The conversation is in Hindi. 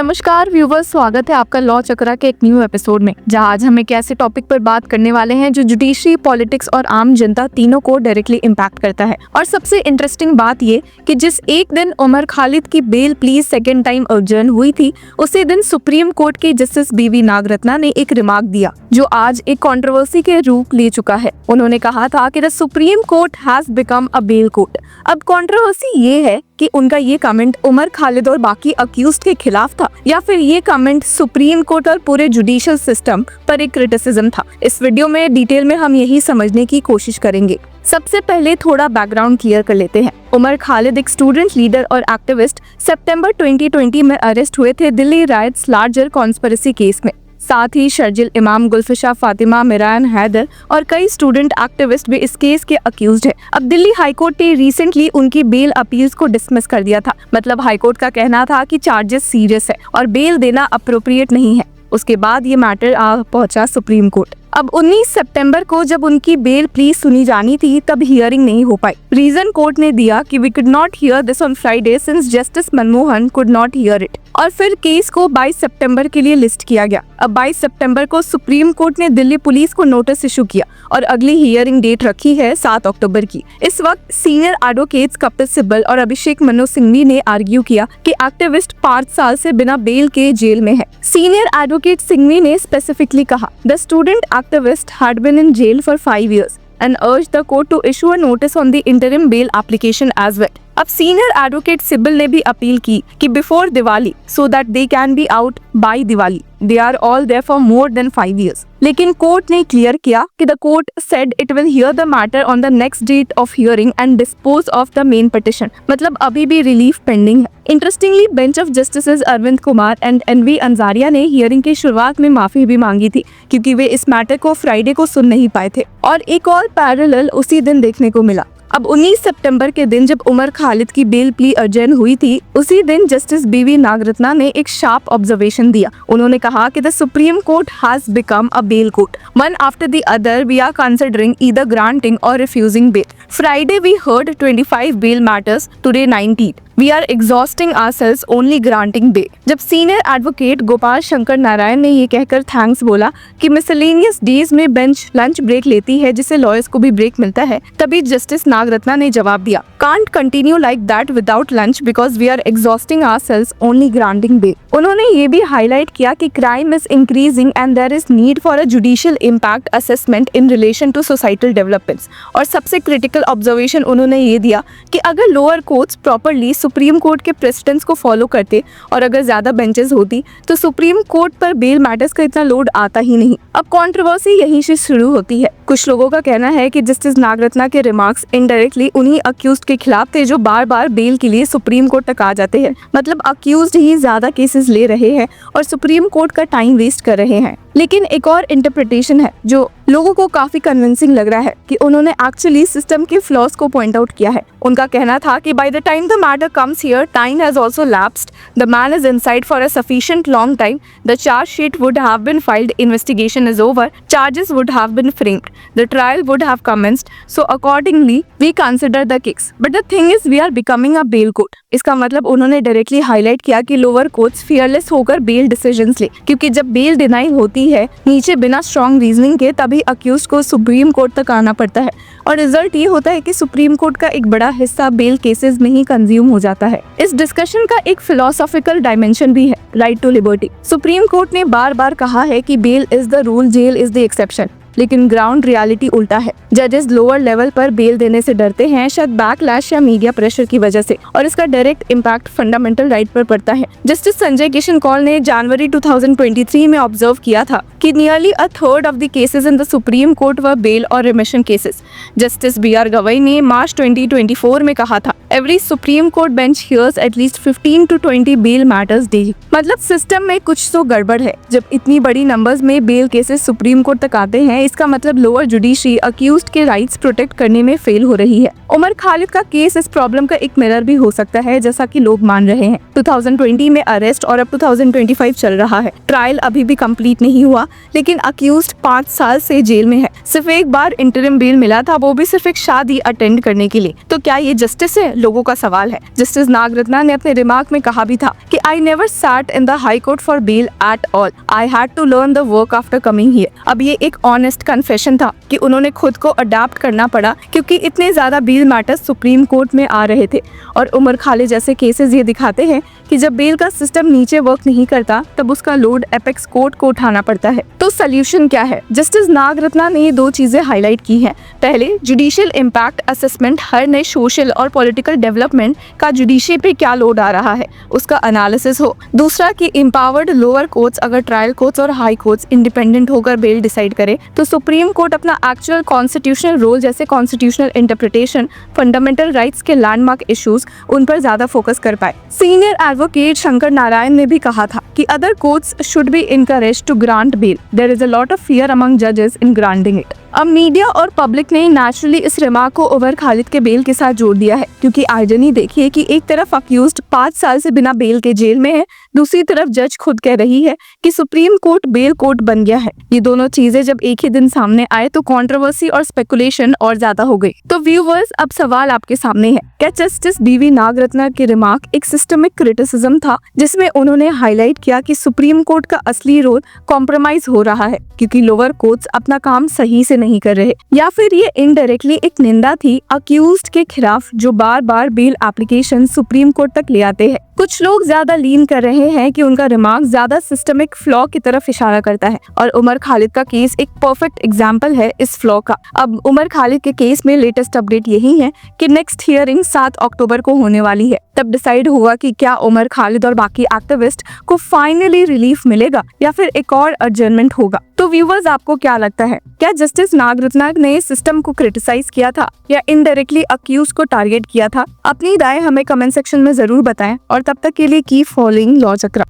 नमस्कार व्यूवर्स, स्वागत है आपका लॉ चक्रा के एक न्यू एपिसोड में, जहां आज हम एक ऐसे टॉपिक पर बात करने वाले हैं जो जुडिशरी, पॉलिटिक्स और आम जनता तीनों को डायरेक्टली इम्पैक्ट करता है। और सबसे इंटरेस्टिंग बात ये कि जिस एक दिन उमर खालिद की बेल प्लीज सेकेंड टाइम अर्जन हुई थी, उसी दिन सुप्रीम कोर्ट के जस्टिस बीवी नागरत्ना ने एक रिमार्क दिया जो आज एक कंट्रोवर्सी के रूप ले चुका है। उन्होंने कहा था कि the supreme court has become a bail court. अब कंट्रोवर्सी ये है कि उनका ये कमेंट उमर खालिद और बाकी अक्यूज्ड के खिलाफ था या फिर ये कमेंट सुप्रीम कोर्ट और पूरे जुडिशियल सिस्टम पर एक क्रिटिसिज्म था। इस वीडियो में डिटेल में हम यही समझने की कोशिश करेंगे। सबसे पहले थोड़ा बैकग्राउंड क्लियर कर लेते हैं। उमर खालिद एक स्टूडेंट लीडर और एक्टिविस्ट सितंबर 2020 में अरेस्ट हुए थे Delhi rights larger conspiracy case में। साथ ही शर्जिल इमाम, गुलफिशा फातिमा, मिरान हैदर और कई स्टूडेंट एक्टिविस्ट भी इस केस के अक्यूज्ड हैं। अब दिल्ली हाईकोर्ट ने रिसेंटली उनकी बेल अपील्स को डिसमिस कर दिया था। मतलब हाईकोर्ट का कहना था कि चार्जेस सीरियस है और बेल देना अप्रोप्रिएट नहीं है। उसके बाद ये मैटर आ पहुंचा सुप्रीम कोर्ट। अब 19 सितंबर को जब उनकी बेल प्लीज सुनी जानी थी, तब हियरिंग नहीं हो पाई। रीजन कोर्ट ने दिया कि we could not hear this on Friday since justice Manmohan could not hear it. और फिर केस को 22 सितंबर के लिए लिस्ट किया गया। अब 22 सितंबर को सुप्रीम कोर्ट ने दिल्ली पुलिस को नोटिस इशू किया और अगली हियरिंग डेट रखी है 7 अक्टूबर की। इस वक्त सीनियर एडवोकेट्स कपिल सिब्बल और अभिषेक मनु सिंघवी ने आर्ग्यू किया कि एक्टिविस्ट 5 साल से बिना बेल के जेल में है। सीनियर एडवोकेट सिंघवी ने स्पेसिफिकली कहा, the student activist had been in jail for 5 years and urged the court to issue a notice on the interim bail application as well. अब सीनियर एडवोकेट सिब्बल ने भी अपील की कि before Diwali so that they can be out by Diwali. They are all there for more than 5 years। लेकिन कोर्ट ने क्लियर किया कि the court said it will hear the matter on the next date of hearing and dispose of the main petition. मतलब अभी भी रिलीफ पेंडिंग है। Interestingly bench of justices Arvind Kumar and N V Anjaria ने हियरिंग की शुरुआत में माफी भी मांगी थी क्योंकि वे इस मैटर को फ्राइडे को सुन नहीं पाए थे। और एक और पैरेलल उसी दिन देखने को मिला। अब 19 सितंबर के दिन जब उमर खालिद की बेल प्ली अर्जन हुई थी, उसी दिन जस्टिस बीवी नागरत्ना ने एक शार्प ऑब्जर्वेशन दिया। उन्होंने कहा कि the supreme court has become a bail court. One after the other we are considering either granting और refusing bail. Friday we heard 25 bail matters, today 19। We are exhausting ourselves only granting bail। जब सीनियर एडवोकेट गोपाल शंकर नारायण ने ये कहकर थैंक्स बोला कि मिसलेनियस डेज में बेंच लंच ब्रेक लेती है जिससे लॉयर्स को भी ब्रेक मिलता है, तभी जस्टिस नागरत्ना ने जवाब दिया, can't continue like that without lunch because we are exhausting ourselves only granting bail. उन्होंने ये भी हाईलाइट किया कि crime is increasing and there is need for a judicial impact assessment in relation to societal developments. और सबसे क्रिटिकल ऑब्जर्वेशन उन्होंने ये दिया कि अगर lower courts properly supreme court के प्रेसिडेंट्स को फॉलो करते और अगर ज्यादा बेंचेस होती तो सुप्रीम कोर्ट पर बेल मैटर्स का इतना लोड आता ही नहीं। अब कंट्रोवर्सी यहीं से शुरू होती है। कुछ लोगों का कहना है कि जस्टिस नागरत्ना के रिमार्क्स इनडायरेक्टली उन्हीं अक्यूज्ड के खिलाफ थे जो बार बार बेल के लिए सुप्रीम कोर्ट तक आ जाते हैं। मतलब अक्यूज्ड ही ज्यादा केसेस ले रहे हैं और सुप्रीम कोर्ट का टाइम वेस्ट कर रहे हैं। लेकिन एक और इंटरप्रिटेशन है जो लोगों को काफी कन्विंसिंग लग रहा है कि उन्होंने एक्चुअली सिस्टम के फ्लॉज को पॉइंट आउट किया है। उनका कहना था कि by the time the matter comes here, time has also lapsed, the man is inside for a sufficient long time, the charge sheet would have been filed, investigation is over, charges would have been framed, the trial would have commenced, so accordingly we consider the case, but the thing is we are becoming a bail court. इसका मतलब उन्होंने डायरेक्टली हाईलाइट किया कि लोअर कोर्ट्स फियरलेस होकर बेल डिसीजंस ले, क्योंकि जब बेल डिनाई होती है नीचे बिना स्ट्रॉन्ग रीजनिंग के, तभी अक्यूज्ड को सुप्रीम कोर्ट तक आना पड़ता है और रिजल्ट ये होता है कि सुप्रीम कोर्ट का एक बड़ा हिस्सा बेल केसेस में ही कंज्यूम हो जाता है। इस डिस्कशन का एक फिलोसॉफिकल डायमेंशन भी है, right to liberty. Supreme court ने बार बार कहा है कि bail is the rule, jail is the exception, लेकिन ग्राउंड रियलिटी उल्टा है। जजेस लोअर लेवल पर बेल देने से डरते हैं, शायद बैकलैश या मीडिया प्रेशर की वजह से, और इसका डायरेक्ट इम्पैक्ट फंडामेंटल राइट पर पड़ता है। जस्टिस संजय किशन कौल ने जनवरी 2023 में ऑब्जर्व किया था कि nearly a third of the cases in the supreme Court were bail और remission cases. Justice BR Gavai ने मार्च 2024 में कहा था, every Supreme Court bench hears at least 15 to 20 bail matters daily. मतलब सिस्टम में कुछ तो गड़बड़ है। जब इतनी बड़ी नंबर्स में बेल केसेस सुप्रीम कोर्ट तक आते हैं, इसका मतलब लोअर जुडिशरी अक्यूज्ड के राइट्स प्रोटेक्ट करने में फेल हो रही है। उमर खालिद का केस इस प्रॉब्लम का एक मिरर भी हो सकता है, जैसा कि लोग मान रहे हैं। 2020 में अरेस्ट और अब 2025 चल रहा है। ट्रायल अभी भी कंप्लीट नहीं हुआ, लेकिन अक्यूज्ड 5 साल से जेल में है। सिर्फ एक बार इंटरिम बेल मिला था, वो भी सिर्फ एक शादी अटेंड करने के लिए। तो क्या ये जस्टिस है? लोगों का सवाल है। जस्टिस नागरत्ना ने अपने रिमार्क में कहा भी था कि I never sat in the high court for bail at all, I had to learn the work after coming here. अब ये एक ऑनेस्ट कन्फेशन था कि उन्होंने खुद को अडाप्ट करना पड़ा क्योंकि इतने ज्यादा बेल मैटर्स सुप्रीम कोर्ट में आ रहे थे। और उमर खालिद जैसे केसेस ये दिखाते हैं कि जब बेल का सिस्टम नीचे वर्क नहीं करता तब उसका लोड एपेक्स कोर्ट को उठाना पड़ता है। तो सोल्यूशन क्या है? जस्टिस नागरत्ना ने ये 2 चीजें हाईलाइट की हैं। पहले, जुडिशियल इम्पैक्ट असेसमेंट, हर नए सोशल और पॉलिटिकल डेवलपमेंट का जुडिशरी पे क्या लोड आ रहा है उसका एनालिसिस हो। दूसरा कि एम्पावर्ड लोअर कोर्ट्स, अगर ट्रायल कोर्ट्स और हाई कोर्ट्स इंडिपेंडेंट होकर बेल डिसाइड करे तो सुप्रीम कोर्ट अपना एक्चुअल कॉन्स्टिट्यूशनल रोल जैसे कॉन्स्टिट्यूशनल इंटरप्रिटेशन, फंडामेंटल राइट्स के लैंडमार्क इश्यूज, उन पर ज्यादा फोकस कर पाए। सीनियर एडवोकेट शंकर नारायण ने भी कहा था कि other courts should be encouraged to grant bail, there is a lot of fear among जजेस इन ग्रांटिंग इट। अब मीडिया और पब्लिक ने नेचुरली इस रिमार्क को उमर खालिद के बेल के साथ जोड़ दिया है, क्योंकि आइजनी देखिए कि एक तरफ अक्यूज्ड 5 साल से बिना बेल के जेल में है, दूसरी तरफ जज खुद कह रही है कि सुप्रीम कोर्ट बेल कोर्ट बन गया है। ये दोनों चीजें जब एक ही दिन सामने आए तो कंट्रोवर्सी और स्पेकुलेशन और ज्यादा हो गई। तो व्यूअर्स, अब सवाल आपके सामने है, क्या जस्टिस बीवी नागरत्ना के रिमार्क एक सिस्टमिक क्रिटिसिज्म था जिसमें उन्होंने हाईलाइट किया कि सुप्रीम कोर्ट का असली रोल कॉम्प्रोमाइज हो रहा है क्योंकि लोअर कोर्ट्स अपना काम सही से नहीं कर रहे, या फिर ये इनडायरेक्टली एक निंदा थी अक्यूज्ड के खिलाफ जो बार बार बेल एप्लीकेशन सुप्रीम कोर्ट तक ले आते हैं? कुछ लोग ज्यादा लीन कर रहे हैं कि उनका रिमार्क ज्यादा सिस्टमिक फ्लॉ की तरफ इशारा करता है और उमर खालिद का केस एक परफेक्ट एग्जाम्पल है इस फ्लॉ का। अब उमर खालिद के केस में लेटेस्ट अपडेट यही है कि नेक्स्ट हियरिंग 7 अक्टूबर को होने वाली है। तब डिसाइड होगा कि क्या उमर खालिद और बाकी एक्टिविस्ट को फाइनली रिलीफ मिलेगा या फिर एक और एडजर्नमेंट होगा। तो व्यूवर्स, आपको क्या लगता है? क्या जस्टिस नागरत्ना ने सिस्टम को क्रिटिसाइज किया था या इनडायरेक्टली अक्यूज को टारगेट किया था? अपनी राय हमें कमेंट सेक्शन में जरूर बताएं और तब तक के लिए कीप फॉलोइंग लॉ चक्रा।